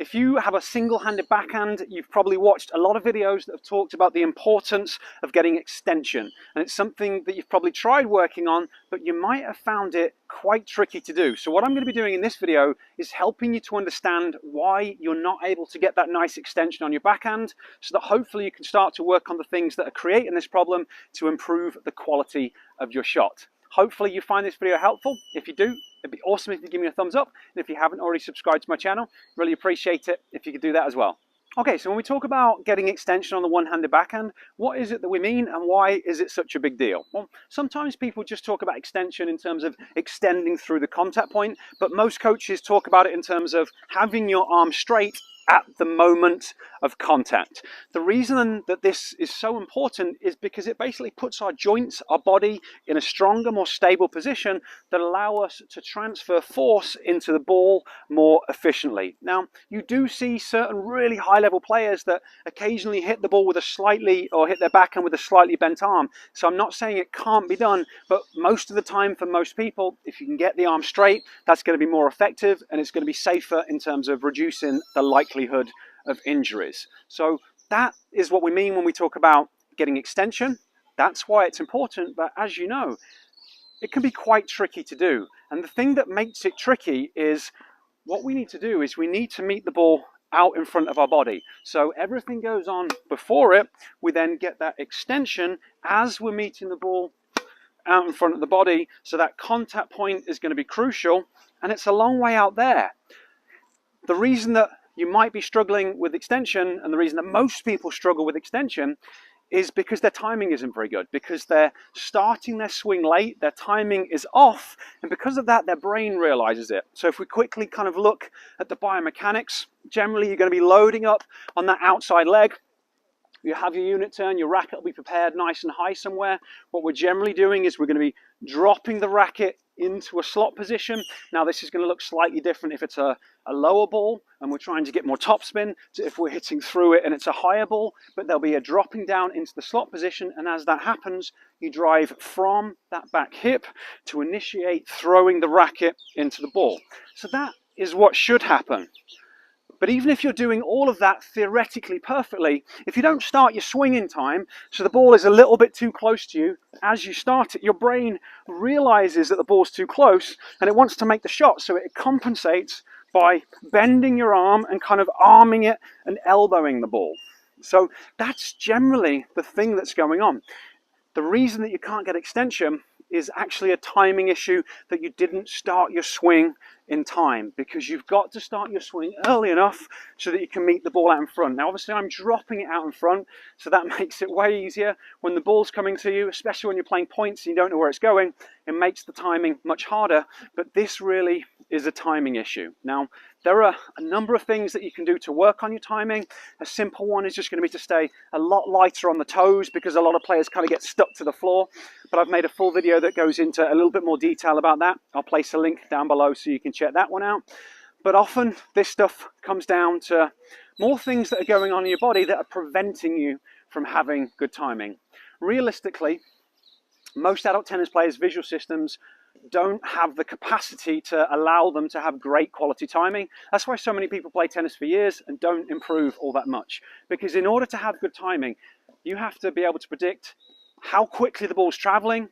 If you have a single-handed backhand, you've probably watched a lot of videos that have talked about the importance of getting extension. And it's something that you've probably tried working on, but you might have found it quite tricky to do. So what I'm going to be doing in this video is helping you to understand why you're not able to get that nice extension on your backhand, so that hopefully you can start to work on the things that are creating this problem to improve the quality of your shot. Hopefully you find this video helpful. If you do, it'd be awesome if you give me a thumbs up. And if you haven't already subscribed to my channel, really appreciate it if you could do that as well. Okay, so when we talk about getting extension on the one-handed backhand, what is it that we mean and why is it such a big deal? Well, sometimes people just talk about extension in terms of extending through the contact point, but most coaches talk about it in terms of having your arm straight at the moment of contact. The reason that this is so important is because it basically puts our joints, our body, in a stronger, more stable position that allow us to transfer force into the ball more efficiently. Now, you do see certain really high-level players that occasionally hit the ball with a slightly, or hit their backhand with a slightly bent arm. So I'm not saying it can't be done, but most of the time for most people, if you can get the arm straight, that's going to be more effective and it's going to be safer in terms of reducing the likelihood of injuries. So that is what we mean when we talk about getting extension. That's why it's important, but as you know, it can be quite tricky to do. And the thing that makes it tricky is what we need to do is we need to meet the ball out in front of our body. So everything goes on before it. We then get that extension as we're meeting the ball out in front of the body. So that contact point is going to be crucial, and it's a long way out there. The reason that you might be struggling with extension, and the reason that most people struggle with extension, is because their timing isn't very good, because they're starting their swing late, their timing is off, and because of that, their brain realizes it. So if we quickly kind of look at the biomechanics, generally you're going to be loading up on that outside leg. You have your unit turn, your racket will be prepared nice and high somewhere. What we're generally doing is we're going to be dropping the racket into a slot position. Now this is going to look slightly different if it's a lower ball and we're trying to get more topspin, to if we're hitting through it and it's a higher ball, but there'll be a dropping down into the slot position, and as that happens, you drive from that back hip to initiate throwing the racket into the ball. So that is what should happen. But even if you're doing all of that theoretically perfectly, if you don't start your swing in time, so the ball is a little bit too close to you, as you start it, your brain realizes that the ball's too close and it wants to make the shot, so it compensates by bending your arm and kind of arming it and elbowing the ball. So that's generally the thing that's going on. The reason that you can't get extension is actually a timing issue, that you didn't start your swing in time, because you've got to start your swing early enough so that you can meet the ball out in front. Now obviously I'm dropping it out in front, so that makes it way easier. When the ball's coming to you, especially when you're playing points and you don't know where it's going, it makes the timing much harder, but this really is a timing issue. Now there are a number of things that you can do to work on your timing. A simple one is just going to be to stay a lot lighter on the toes, because a lot of players kind of get stuck to the floor, but I've made a full video that goes into a little bit more detail about that. I'll place a link down below so you can check that one out. But often this stuff comes down to more things that are going on in your body that are preventing you from having good timing. Realistically, most adult tennis players' visual systems don't have the capacity to allow them to have great quality timing. That's why so many people play tennis for years and don't improve all that much. Because in order to have good timing, you have to be able to predict how quickly the ball's traveling,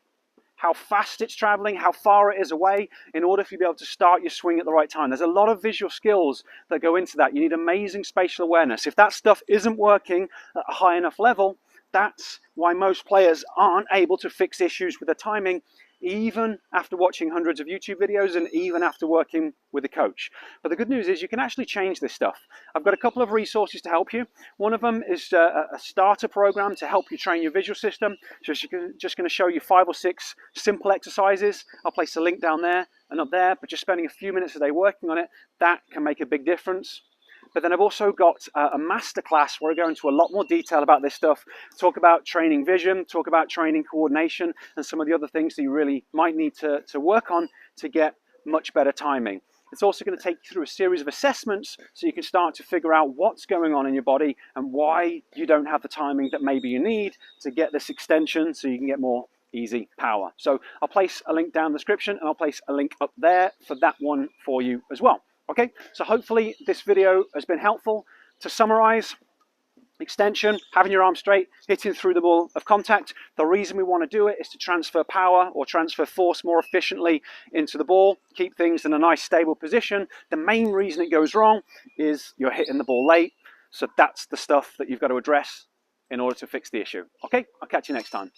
how fast it's traveling, how far it is away, in order for you to be able to start your swing at the right time. There's a lot of visual skills that go into that. You need amazing spatial awareness. If that stuff isn't working at a high enough level, that's why most players aren't able to fix issues with the timing, even after watching hundreds of YouTube videos and even after working with a coach. But the good news is you can actually change this stuff. I've got a couple of resources to help you. One of them is a starter program to help you train your visual system. So just going to show you 5 or 6 simple exercises. I'll place a link down there and up there, but just spending a few minutes a day working on it, that can make a big difference. But then I've also got a masterclass where I go into a lot more detail about this stuff, talk about training vision, talk about training coordination, and some of the other things that you really might need to work on to get much better timing. It's also going to take you through a series of assessments so you can start to figure out what's going on in your body and why you don't have the timing that maybe you need to get this extension so you can get more easy power. So I'll place a link down in the description, and I'll place a link up there for that one for you as well. Okay, so hopefully this video has been helpful. To summarize, extension, having your arm straight, hitting through the ball of contact. The reason we want to do it is to transfer power or transfer force more efficiently into the ball, keep things in a nice stable position. The main reason it goes wrong is you're hitting the ball late. So that's the stuff that you've got to address in order to fix the issue. Okay, I'll catch you next time.